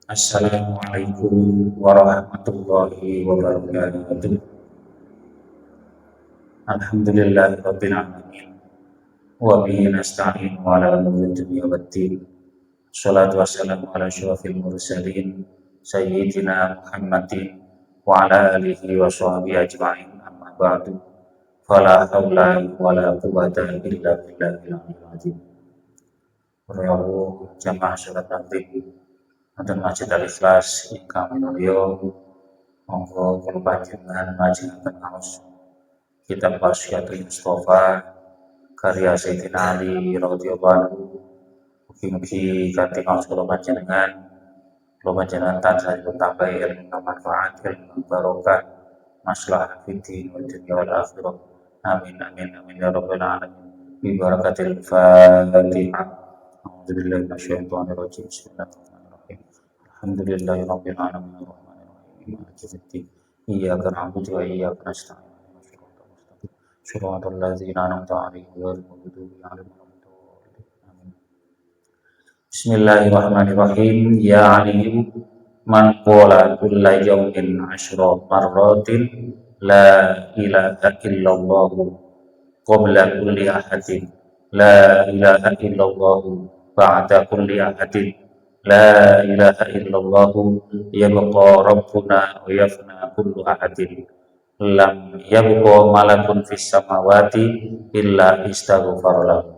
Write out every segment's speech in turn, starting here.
Assalamualaikum warahmatullahi wabarakatuh. Alhamdulillahirabbil alamin. Wa bihi nasta'in wa ala umuri dunya waddin. Shalatu wassalamu ala asyrofil mursalin sayyidina Muhammadin wa ala alihi wa sahbihi ajma'in. Amma ba'du. Fala haula wala quwwata illa billahil aliyyil azim. Rawu jamaah salat maghrib wonten Masjid Al Ikhlas ingkang mulya. Monggo kula panjenengan majengaken maos kitab Wasiatul Mustofa karya Sayyidina Ali radhiyallahu anhu. Mugi-mugi kanthi maos kula panjenengan tansah tambah ilmu manfaat, ilmu barokah, maslahah fid din wal dunya wal akhirah. Amin amin amin ya rabbal alamin. Bi barakatil Fatihah. A'udzubillahi minasyaitonir rajim. Bismillahirrahmanirrahim. Alhamdulillahirabbil alamin arrahmanir rahim maliki yaumiddin. Iyyaka na'budu wa iyyaka nasta'in. Shiratal ladzina an'amta 'alaihim ghairil maghdubi 'alaihim waladdallin. Amin. Bismillahirrahmanirrahim. Ya alim man qala kulla yawmin 'ashra marratin la ilaha illallah qabla kulli ahadin la ilaha illallah ba'da kulli ahadin la ilaha illallah yabqa rabbuna wa yafna kullu ahadin lam yabqa malakun fis samawati illa istaghfar lahu.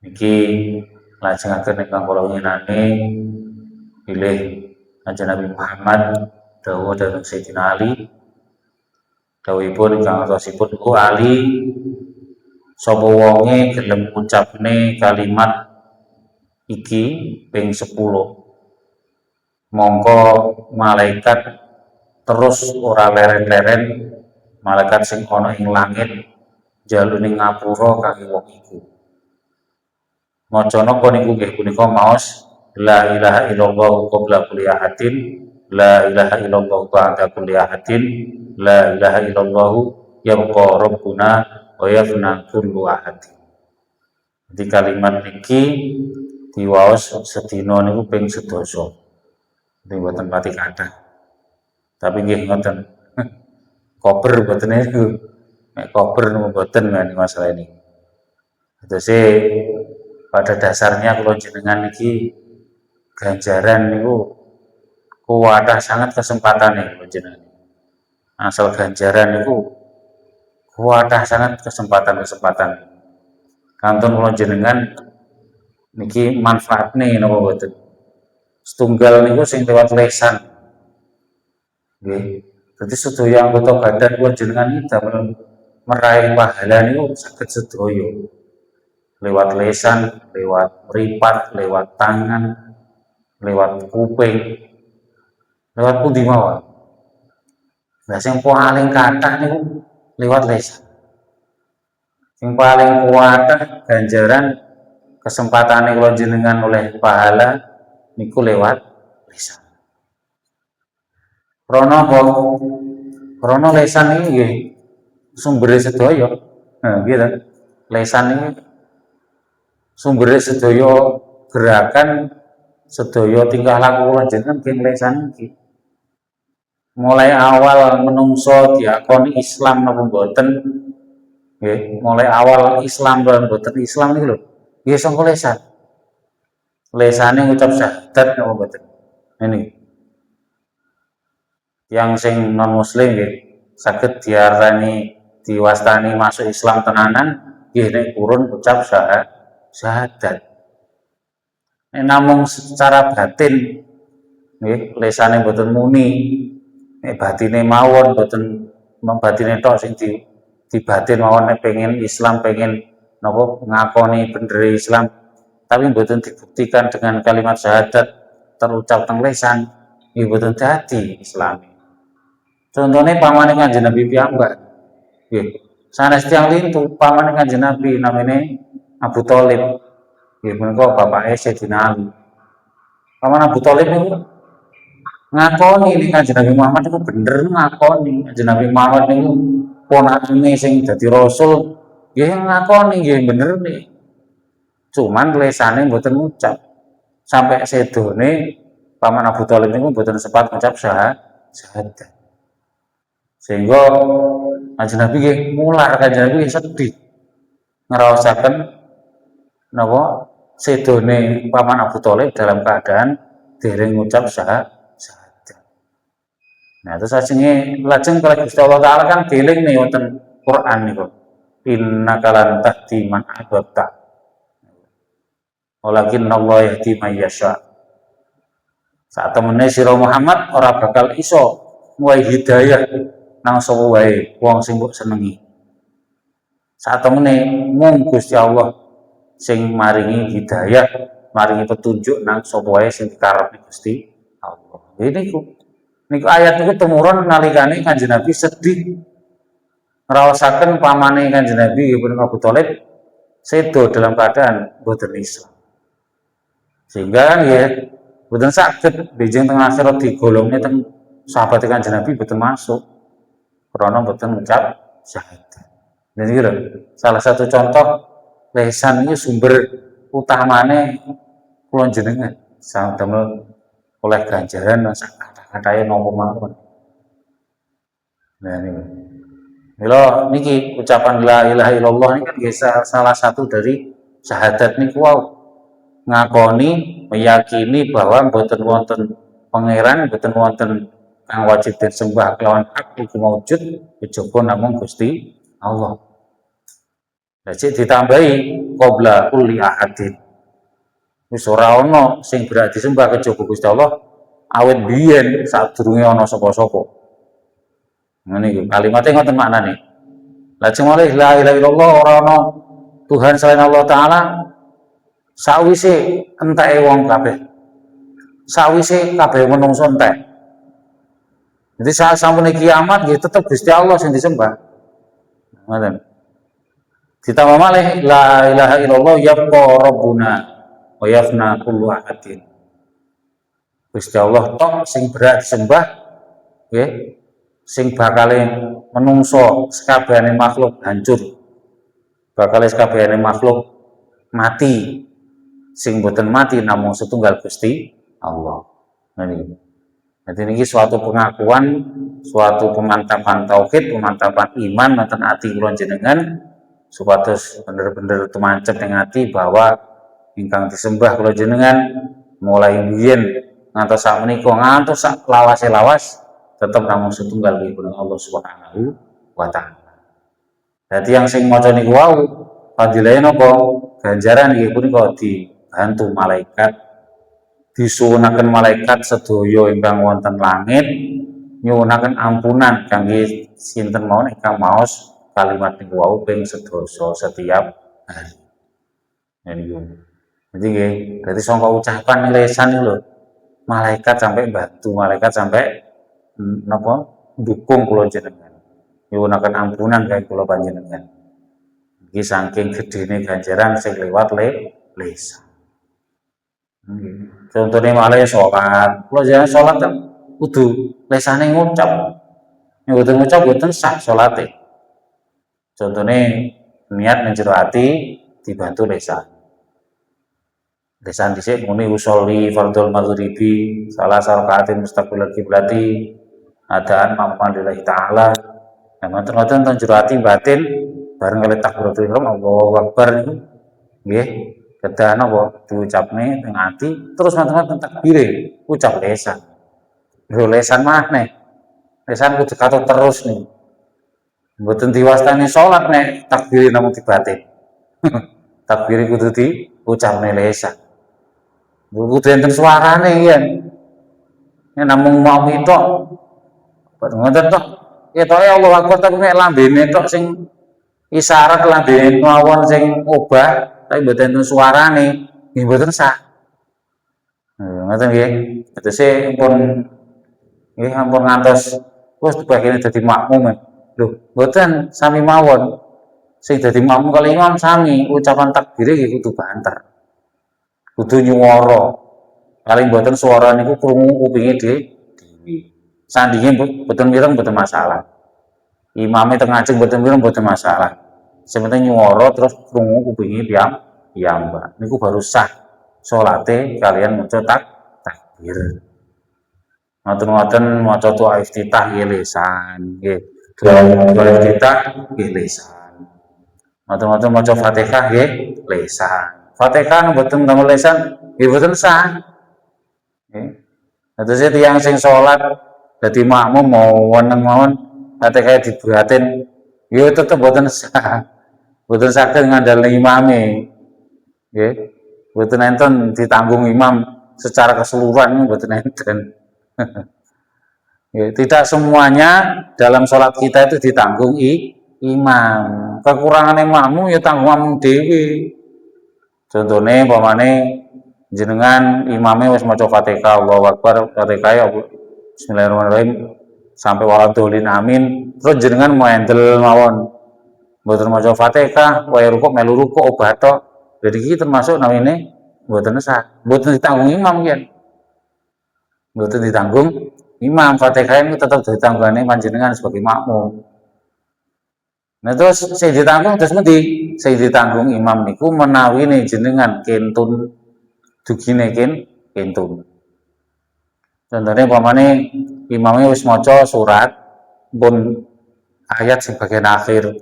Niki lajengaken ingkang kula winginane pilih Kanjeng Nabi Muhammad dawuh dhateng Sayyidina Ali. Dawuhipun ingkang artosipun ku Ali sapa wonge gelem ngucapne kalimat iki ping 10 mongko malaikat terus ora leren-leren, malaikat sing ana ing langit jalune ngapura kangge wong iku. Maca napa niku nggih punika maos la ilaha illallah qabla kulli ahadin la ilaha illallah ba'da kulli ahadin la ilaha illallah yabqa rabbuna wa yafna kullu ahadin. Di kalimat niki diwaos sedina niku ping 11. Nggih mboten pati kathah. Tapi nggih ngoten. Koper mboten niku. Nek koper niku mboten masalah ini. Terus pada dasarnya kula jenengan niki ganjaran niku kuwatah sangat kesempatane kula jenengan. Asal ganjaran niku kuwatah sangat kesempatan-kesempatan. Kantun kula jenengan niki manfaatne napa mboten. Setunggal niku sing lewat lesan. Nggih. Dadi sedaya anggota badan kula jenengan iki damel meraih pahala niku saged sedaya. Lewat lesan, lewat mripat, lewat tangan, lewat kuping, lewat pundi mawon. Lah sing paling kathah niku lewat lesan. Sing paling kuwatah ganjaran kesempatane kula jenengan oleh pahala niku lewat lesan. Krana apa? Krana lesan iki nggih sumbere sedaya. Nah, nggih ta. Lesan iki sumbere sedaya gerakan sedaya tingkah laku kula jenengan nggih lesan iki. Mulai awal menungso diakoni Islam napa mboten? Nggih, mulai awal Islam lan mboten Islam niku lho. Nggih sangka lesan. Lesane ngucap syahadat napa mboten? Ini. Yang sing non muslim nggih saged diarani diwastani masuk Islam tenanan nggih nek purun ucap syahadat. Nek namung secara batin nggih lesane mboten muni, nek batine mawon mboten batine tok sing di batin mawon nek pengen Islam, pengen napa ngakoni bener Islam, tapi mboten dibuktikan dengan kalimat syahadat terucap teng lesan, nggih mboten dadi Islami. Contohnya pamane Kanjeng Nabi piyambak. Nggih. Sanes tiyang lintu pamane Kanjeng Nabi namine Abu Thalib. Nggih menika bapake Sayyidina Ali. Paman Abu Thalib niku ngakoni nek Kanjeng Nabi Muhammad niku bener ngakoni. Kanjeng Nabi Muhammad niku ponakane sing dadi rasul, nggih ngakoni nggih bener nih. Cuman lesane mboten ngucap. Sampai sedone Paman Abu Thalib niku mboten sempat ngucap syahadat. Sehingga Kanjeng Nabi nggih mular, Kanjeng Nabi nggih sedih ngraosaken napa sedone Paman Abu Thalib dalam keadaan dereng ngucap syahadat. Nah, terus lajeng kalih Gusti Allah Taala kan dieling nih wonten Quran niku. Innaka lan tahdi man ahbabta. Walakin Allah yahdi may yasha. Saat temene sira Muhammad ora bakal iso nguwai hidayah nang sapa wae wong sing mbok senengi. Saat temene mung Gusti Allah sing maringi hidayah, maringi petunjuk nang sapa wae sing dikarepi Gusti Allah. Niku ayat niku tumurun nalikane Kanjeng Nabi sedih ngraosaken pamane Kanjeng Nabi Ibnu Abu Thalib sedo dalam keadaan boten Islam. Sehingga kan ya boten saged bijeng teng akhirat digolongne teng sahabat Kanjeng Nabi boten masuk karena boten ngucap syahadat. Dan iki lho, salah satu contoh lesan ini sumber utamane kula jenengan damel oleh ganjaran sak kata-katae napa mawon. Nah niku. Mila niki ucapan la ilaha illallah ini kan salah satu dari syahadat niku wau. Ngakoni, meyakini bahwa boten wonten pangeran, boten wonten kang wajib disembah kelawan hak iku maujud kejaba namung Gusti Allah. Lah cek ditambahi qabla kulli ahadin. Wis ora ana sing berhak disembah kejaba Gusti Allah awit biyen sadurunge ana sapa-sapa. Ngene iku kalimatnya ngoten maknane. Lajeng oleh la ilaha illallah ora ana Tuhan selain Allah taala sawise enteke wong kabeh. Sawise kabeh menungso entek. Jadi saat sampune kiamat nggih tetep Gusti Allah sing disembah. Ngoten. Ditambah malih la ilaha illallah yabqa rabbuna wa yafna kullu ahadin. Gusti Allah tok sing berhak disembah nggih. Sing bakale menungso sekabehane makhluk hancur, bakale sekabehane makhluk mati, sing boten mati namung setunggal Gusti Allah. Nah niki. Jadi niki suatu pengakuan, suatu pemantapan tauhid, pemantapan iman wonten ati kula jenengan supados bener-bener tumancep ing ati bahwa ingkang disembah kula jenengan mulai biyen ngantos sakmenika ngantos sak lawase lawas tetap namung setunggal pun Allah Subhanahu wa taala. Dadi yang sing maca niku wau fadilahe napa? Ganjaran nggih punika dibantu malaikat, disuwunaken malaikat sedaya ingkang wonten langit nyuwunaken ampunan kangge sinten mawon ingkang maos kalimat niku wau ping sedasa setiap hari. Niku. Jadi nggih, dadi sangka ucapan lisan niku lho. Malaikat sampai bantu, malaikat sampai napa dukung kula jenengan nyuwunaken ampunan kangge kula panjenengan iki saking gedene ganjaran sing liwat lisan. Contone malih salat kula jenengan salat kan kudu lesane ngucap nek boten ngucap boten sah salate. Contone niat nang jero ati dibantu lesan dhisik muni usolli fardhul maghribi salah sarokaatin mustaqbilal kiblati adaan mamalillahi ta'ala. Nah, ngoten-ngoten teng jero ati batin bareng kali takbiratul ihram Allahu Akbar niku nggih kedah napa diucapne teng ati terus ngoten-ngoten takbire ucap lesan. Lho lesan maneh. Lesan kudu katut terus niku. Mboten diwastani salat nek takbire namung di batin. Takbire kudu diucapne lesan. Kudu enten suarane yen. Nek namung mau tok ngoten tok ketoke Allah Akbar tapi nek lambene tok sing isyarat lambene mawon sing obah tapi mboten enten suarane nggih mboten sah. Ngoten nggih. Tegese pun nggih ampun ngantos wis bagian dadi makmum. Lho, mboten sami mawon. Sing dadi makmum kali imam sami ucapan takbire nggih kudu banter. Kudu nyuwara. Paling mboten suara niku krungu kupinge dhewe. Sandinge boten mireng boten masalah. Imame teng ngajeng boten mireng boten masalah. Sing penting nyuwara terus krungu kupinge piyambak. Niku baru sah salate kalian maca takbir. takbir. Ngoten-ngoten maca doa iftitah nggih lisan, nggih. Doa iftitah nggih lisan. Ngoten-ngoten maca Fatihah nggih lisan. Fatihah mboten damel lisan nggih mboten sah. Nggih. Dados tiyang sing salat dadi makmum mau weneng mawon Fatihah dibuatin ya tetep mboten sah. Mboten saged ngandalne imame. Nggih. Mboten enten ditanggung imam secara keseluruhan mboten enten. Tidak semuanya dalam sholat kita itu ditanggung imam. Kekurangan makmum ya tanggung makmum dewi. Contohnya, umpamane jenengan imamnya wis maca Fatihah, Allahu Akbar, Fatihah ya Bismillahirrahmanirrahim sampai waladhdallin amin. Terus jenengan mendel mawon. Mboten maca Fatihah, wae rukuk melu rukuk obat tok. Jadi iki termasuk namine mboten sah. Mboten ditanggung imam yen. Mboten ditanggung imam. Fatihah itu tetap ditanggungane panjenengan sebagai makmum. Nah terus sing ditanggung terus mesti sing ditanggung imam niku menawi jenengan kentun dugine kentun. Contohnya umpamane imamnya wis maca surat pun ayat sing bagian akhir.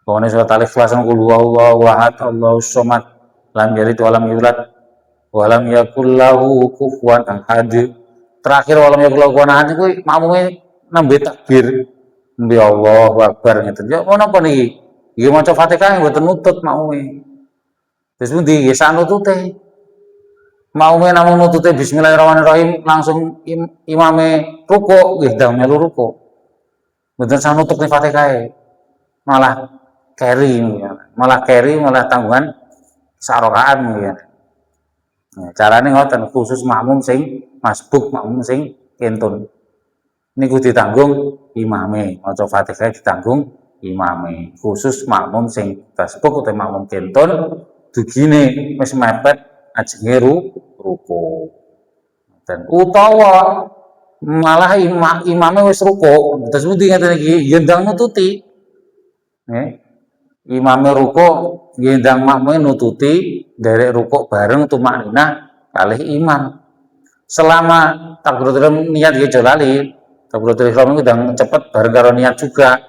Umpamane surat Al-Ikhlas qul huwallahu ahad Allahus samad lam yalid wa lam yulad wa lam yakul lahu kufuwan ahad. Terakhir walam yakul lahu kufuwan ahad niku makmume nembe takbir. Nembe Allahu Akbar ngeten. Ya ngono apa niki? Nggih maca Fatihah mboten nutut makmume. Terus pundi nggih sak nutute. Makmume namung nutute Bismillahirrahmanirrahim langsung imame rukuk nggih ndang melu rukuk. Mboten sak nutut Fatihah. Malah carry malah tanggungan sak rakaat mungkin. Nah, carane ngoten khusus makmum sing masbuk, makmum sing kentun. Niku ditanggung imame, maca Fatihah ditanggung imame. Khusus makmum sing masbuk utawa makmum kentun dugine wis mepet ajenge ruku. Dan utawa malah imame wis ruku, terus pundi ngeten iki yendang nututi. Imame ruku yendang makmume nututi derek ruku bareng tumakninah kalih imam. Selama takbiratul ihram niat ya aja lali. Takbiratul ihram itu ndang cepet bareng karo niat juga.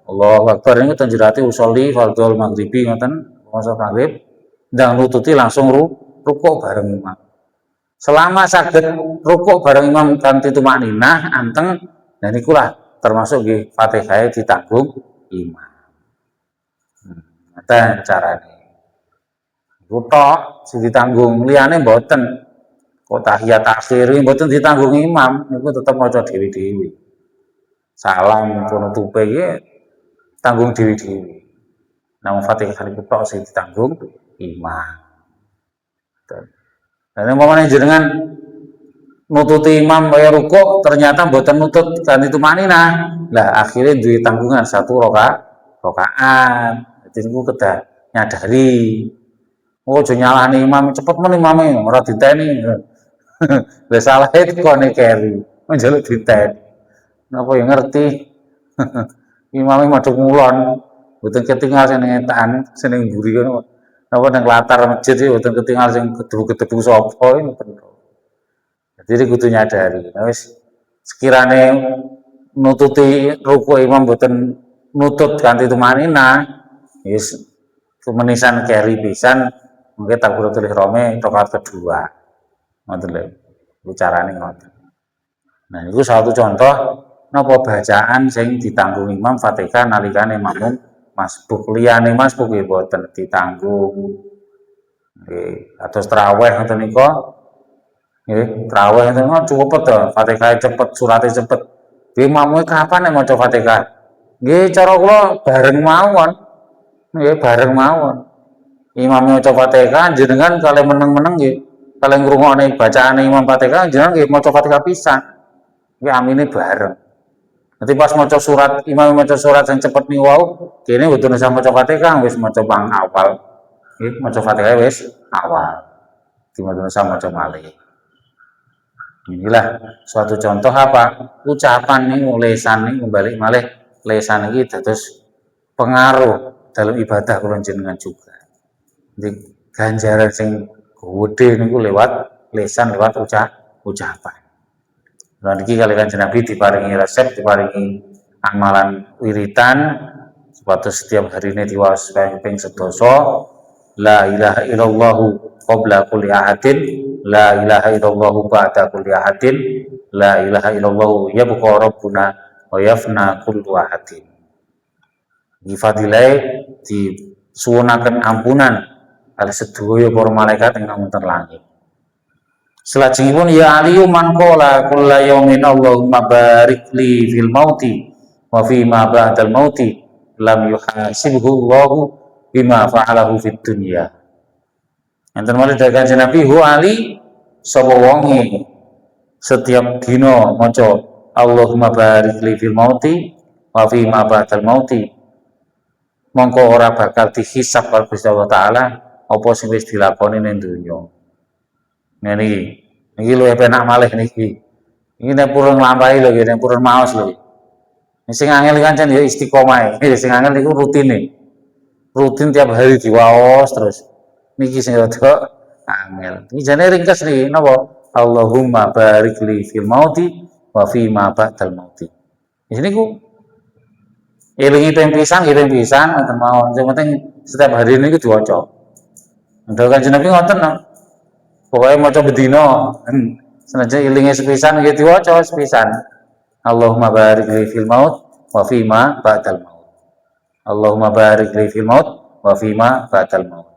Allahu Akbar niku tanjurati usolli fardhul maghribi ngoten, masa maghrib ndang nututi langsung ruku bareng imam. Selama saged ruku bareng imam kanthi tumakninah anteng, dan ikulah termasuk nggih Fatihah ditanggung imam. Ngoten carane. Kutok sing ditanggung liyane mboten. Kok tahiyat akhir mboten ditanggung imam, niku tetep maca dhewe-dhewe. Salam penutupe iki tanggung dhewe-dhewe. Namung Fatihah niku tok sing ditanggung imam. Dan umpamane jenengan nututi imam kaya rukuk ternyata mboten nutut kanthi tumakninah. Lah akhirnya duwe tanggungan satu rakaat. Jadi niku kedah nyadari. Oh, aja nyalahne imam, cepet men imame ora diteni. Lah salah itu kone keri, menjaluk diteni. Napa ya ngerti? Imame madhep ngulon, mboten ketinggal sing ngetan, sing mburi kono. Napa nang latar masjid iki mboten ketinggal sing gedhe-gedhe sapa ngoten. Jadi kudu nyadari. Nah wis sekirane nututi ruku imam mboten nutut kanthi tumanina, wis kemenisan keri pisan mungkin takbiratul ihrame rakaat kedua. Ngoten lho. Iku carane ngoten. Nah, niku satu contoh napa bacaan sing ditanggung imam Fatihah nalikane makmum masbuk. Liyane masbuk nggih boten ditanggung. Nggih, kados traweh ngoten nika. Nggih, traweh ngoten niku cepet to, Fatihah cepet, surate cepet. Nggih, makmume kapan nek maca Fatihah? Nggih, cara kula bareng mawon. Nggih, bareng mawon. Imam maca Fatihah jenengan kalih meneng-meneng nggih, kalih ngrungokne bacaane Imam Fatihah jenengan nggih maca Fatihah pisan. Nggih amine bareng. Nanti pas maca surat, imam maca surat yang cepet niku wau, kene mboten usah maca Fatihah wis maca bang awal. Nggih, maca Fatihah wis awal. Di mboten usah maca malih. Inilah suatu contoh apa? Ucapan niku lesan niku balik malih lesan iki dados pengaruh dalam ibadah kula jenengan juga. Jadi ganjaran sing gede niku lewat lisan lewat ucapan. Lan iki kali Kanjeng Nabi diparingi resep, diparingi amalan wiritan supados setiap harine diwaos ping 11. La ilaha illallah qabla kulli ahadin, la ilaha illallah ba'da kulli ahadin, la ilaha illallah yabqa rabbuna wa yafna kullu ahadin. Iki fadilahe disuwunaken ampunan kali sedaya para malaikat ingkang wonten langit. Selajengipun ya aliyu man qala kulla yaumin Allahumma barik li fil mauti wa fi ma ba'dal mauti lam yuhasibhu Allahu bima fa'alahu fid dunya. Enten malih dawuh Kanjeng Nabi, hu ali sapa wonge setiap dina maca Allahumma barik li fil mauti wa fi ma ba'dal mauti, mongko ora bakal dihisab karo Gusti Allah taala apa sing wis dilakoni ning donya. Ngene iki luwih penak malih niki. Iki nek purun nglampahi lho, nek purun maos lho. Sing angel kan jan ya istiqomah. Sing angel niku rutine. Rutin tiap hari diwaos terus. Niki sing rada angel. Iki jane ringkes niki napa? Allahumma barik li fil mauti wa fi ma ba'dal mauti. Di sini ku elingi ping pisan ngoten mawon. Sing penting setiap hari niku diwaca. Ndang Kanjeng Nabi ngoten no. Pokoke maca bedina, senajan elinge sepisan nggih diwaca sepisan. Allahumma barik li fil maut wa fi ma ba'dal maut. Allahumma barik li fil maut wa fi ma ba'dal maut.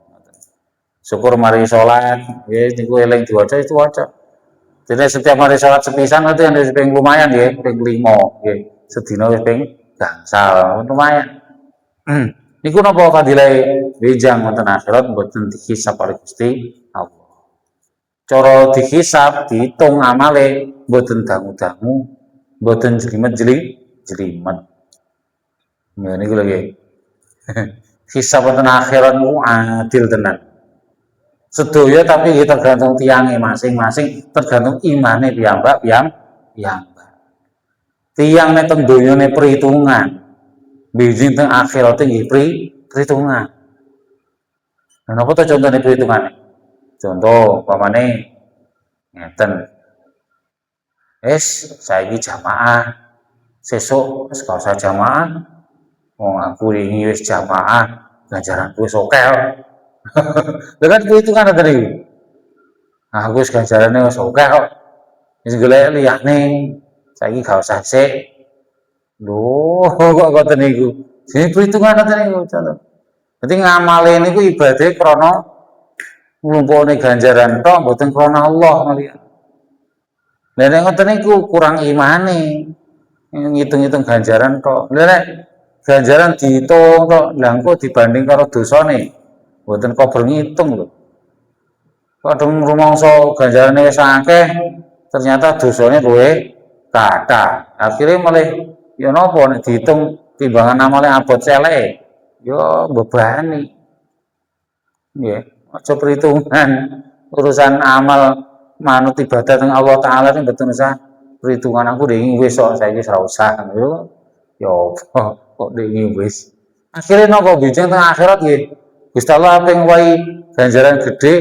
Syukur mari salat, nggih niku eling diwaca itu waca. Jadi setiap mari salat sepisan itu yang ping lumayan nggih, ping 5 nggih. Sedina wis ping gangsal, lumayan. Niku napa fadilahe wijang wonten akhirat mboten dihisab oleh Gusti Allah. Cara dihisab, dihitung amale mboten dangu-dangu, mboten jelimet-jelimet. Ya niku lho nggih. Hisab wonten akhirat niku adil tenan. Sedaya tapi tergantung tiange masing-masing, tergantung imane piyambak. Tiang nek teng donyane perhitungan, bijing teng akhirat nggih perhitungan. Nah, napa to contone perhitungane? Contoh pamane ngeten. Saiki jamaah, sesuk wis gak usah jamaah. Wong aku wingi wis jamaah, ganjaranku wis akeh. Lha kan perhitungan ngoten niku. Aku wis ganjarane wis akeh kok. Wis golek liyane. Saiki gak usah sik. Lho, kok ngoten niku. Sing perhitungan ngoten niku, contoh. Dadi ngamale niku ibadah krana nglumpukne ganjaran tok mboten krana Allah maliyan. Lah nek ngoten niku kurang imane. Ngitung-ngitung ganjaran tok. Lah nek ganjaran diitung tok, lha engko dibanding karo dosane mboten kober ngitung lho. Kadang rumangsa ganjarane wis akeh, ternyata dosane luwih kathah. Akhire malah ya napa nek diitung timbangan amale abot celeke, ya mbebani. Nggih, aja perhitungan urusan amal manut ibadah teng Allah taala sing mboten usah perhitungan aku dhewe wis kok saiki wis ora usah. Ya apa kok dhewe wis. Akhire napa bijeng teng akhirat nggih. Gusti Allah ping wae ganjaran gede,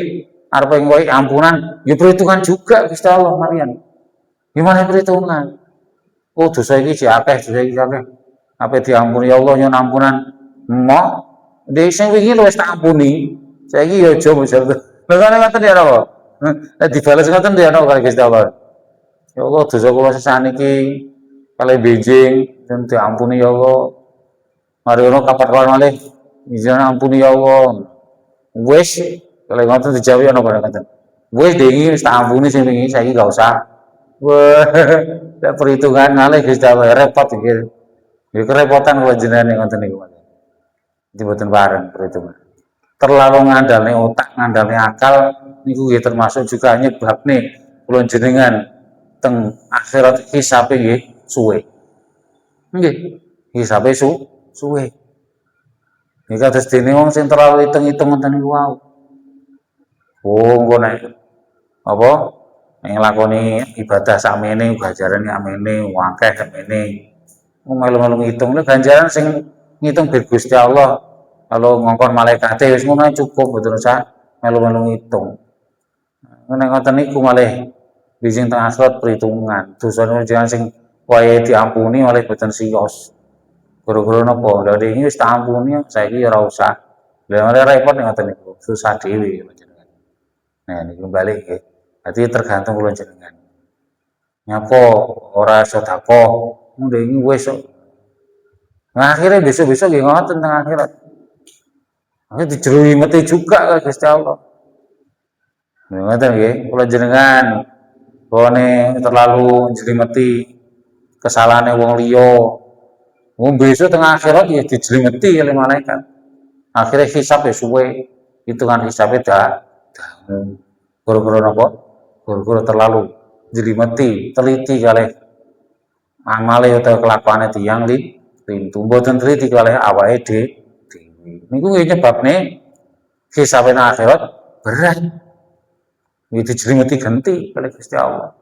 arep ping wae ampunan, ya perhitungan juga Gusti Allah marian. Gimana perhitungan? Oh dosa iki jek akeh, dosa iki akeh. Apa diampuni ya Allah nyon ampunan. Mok dhewe sing wingi wis tak ampuni. Saiki ya aja mujal. Lha kan ngoten ya apa? Nek dibales ngoten ya ana kali Gusti Allah. Ya Allah dosa kula sesaniki kalih benjing diampuni ya Allah. Mari ono kapan-kapan malih izin ampuni ya Allah. Wis kalih ngoten dijawab ana kali ngoten. Wis dengi wis tak ampuni sing wingi saiki gak usah. Wah, perhitungan malih Gusti Allah repot iki. Ya kerepotan kula jenengan ngoten niku. Iki mboten bareng perhitungan. Terlalu ngandalne otak, ngandalne akal niku nggih termasuk juga nyebabne kula jenengan teng akhirat hisabe nggih suwe. Nggih, hisabe suwe. Iki kados dene wong sing terlalu hitung-hitung ngoten niku wae. Oh, engko nek apa nglakoni ibadah sakmene ganjarane amene akeh sakmene. Wong melu-melu ngitung lho ganjaran sing ngitung bir Gusti Allah. Kalau ngongkon malaikate wis ngono cukup mboten usah melu-melu ngitung. Nek ngoten niku malih bijing teng akhirat perhitungan. Dosane jenengan sing wayahe diampuni malih boten siyos. Gara-gara napa? Lha iki wis tak ampuni saiki ora usah. Lah malah repot nek ngoten niku, susah dhewe jenengan. Nah niku balik nggih. Dadi tergantung kula jenengan. Nyapa ora sedekah, lha iki wis nah, akhirnya besok-besok nggih ngoten teng akhirat. Akhirnya dijeruhi mati juga kali Gusti Allah. Ngoten nggih, kula jenengan pokone terlalu njlimeti kesalahane wong liya. Wong besok teng akhirat ya dijlimeti oleh malaikat. Akhirnya hisab ya suwe, hitungan hisabnya dangu. Gara-gara napa? Gara-gara terlalu njlimeti, teliti kalih amale utawa kelakuane tiyang lintu. Mboten teliti kalih awake dhewe. Niku nggih nyebabne hisabe nang akhirat berat. Iki dijlimeti genti kalih Gusti Allah.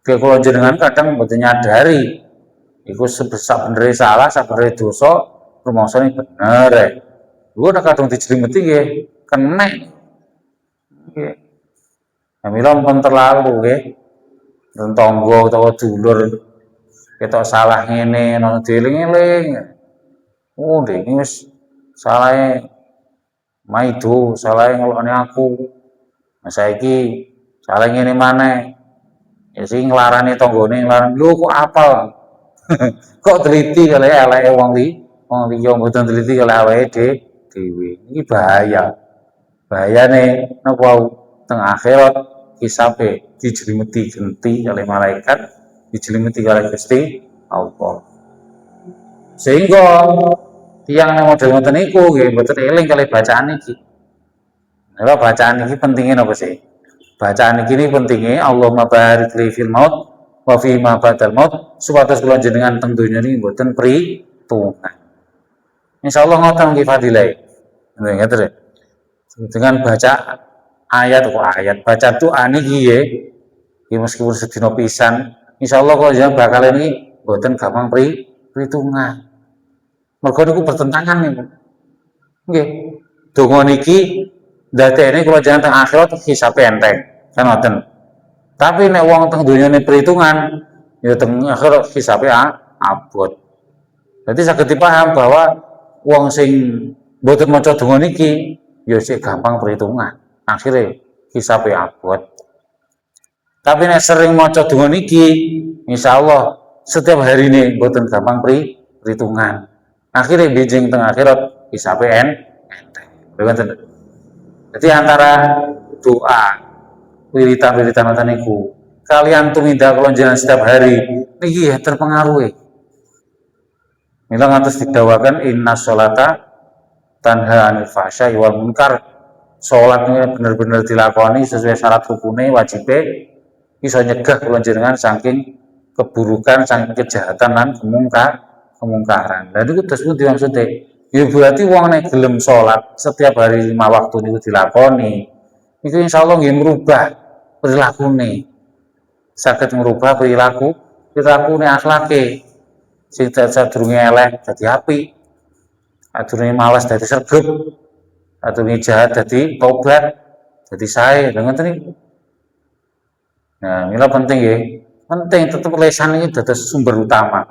Kula jenengan kadang mboten nyadari iku sebesar bener salah, sabener dosa, rumangsane bener. Iku nek kadung dijlimeti nggih kenek. Nggih. Mila pun terlalu nggih. Tangga utawa dulur ketok salah ngene nang dieling-eling. Oh, iki wis salahe maido, salahe ngelokne aku. Nah saiki salah ngene maneh. Ya sing nglarani tanggane nglarani lho kok apal. Kok teliti kali eleke wong liya mboten teliti kali awake dhewe. Iki bahaya. Bahayane napa teng akhirat hisabe dijlimeti genti oleh malaikat, dijlimeti oleh Gusti Allah. Sehingga tiyang model ngoten niku nggih mboten eling kali bacaan iki. Nek bacaan iki pentinge napa sih? Bacaan iki pentinge Allahumma barik li fil maut wa fi ma ba'dal maut supados kula jenengan teng donya niki mboten pritungan. Insyaallah ngoten nggih fadilah. Ngoten. Dengan baca ayat baca doa niki nggih meskipun sedina pisan insyaallah kula jenengan bakal ini mboten gampang pritungan. Mergo niku bertentangan niku. Nggih. Donga niki ndadekne kula jenengan teng akhirat hisabe enteng. Kan ngoten. Tapi nek wong teng donyane perhitungan ya teng akhirat hisabe abot. Jadi saged dipaham bahwa wong sing mboten maca donga niki ya sik gampang perhitungan. Akhirnya hisabe abot. Tapi nek sering maca donga niki insyaallah setiap hari ini mboten gampang perhitungan. Akhirnya bijing teng akhirat hisabe enteng. Jadi antara doa wiritan-wiritan ngoten niku kalian tumindak kula jenengan setiap hari niki terpengaruh. Mila ngantos didawakan inna sholata tanha anil fahsya'i wal munkar. Salat ini bener-bener dilakoni sesuai syarat rukune wajibe iso nyegah kula jenengan saking keburukan, saking kejahatan lan kemungkaran. Lah niku terus pundi maksude? Ya berarti wong nek gelem salat setiap hari 5 waktu niku dilakoni. Niku insyaallah nggih merubah perilakune. Saged merubah perilaku akhlake. Sing sadurunge elek dadi apik. Sadurunge malas dadi sregep. Sadurunge jahat dadi tobat, dadi sae. Lha ngoten niku. Nah, mila penting nggih. Penting tetep lisan ini dados sumber utama.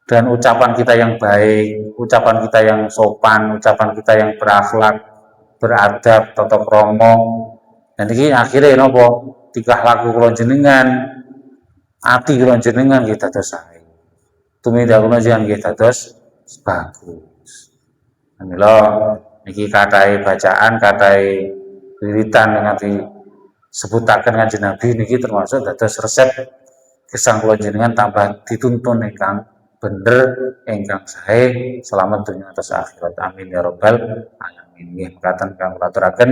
Dan ucapan kita yang baik, ucapan kita yang sopan, ucapan kita yang berakhlak, beradab, tata krama. Dan iki akhire napa? Tingkah laku kula jenengan, ati kula jenengan nggih dados sae. Tumindak kula jenengan nggih dados bagus. Mila niki katahe bacaan, katahe wiritan ingkang disebutaken Kanjeng Nabi niki termasuk dados resep gesang kula jenengan tambah dituntun ingkang bener ingkang sae selamat dunia atas akhirat. Amin ya rabbal alamin. Nggih mekaten kang kula aturaken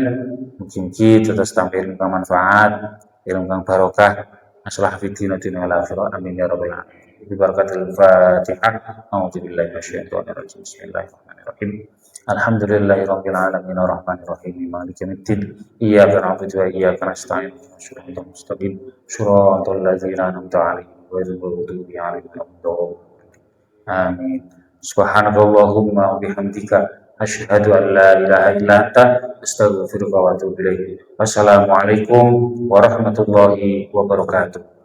mugi-mugi dados tampil ingkang manfaat, ilmu kang barokah, masalah fitnah dunia akhirat. Amin ya rabbal alamin. Bi barakatil Fatihah. A'udzubillahi minasyaitonir rajim. Bismillahirrahmanirrahim. Alhamdulillahirabbil alamin arrahmanir rahim maliki yaumiddin. Iyyaka na'budu wa iyyaka nasta'in. Shiratal mustaqim. Shiratal ladzina an'amta 'alaihim ghairil maghdubi 'alaihim waladdallin. Amin. Subhanakallahumma wa bihamdika Asyhadu an la ilaha illa anta astaghfiruka wa atubu ilaik. Wassalamualaikum warahmatullahi wabarakatuh.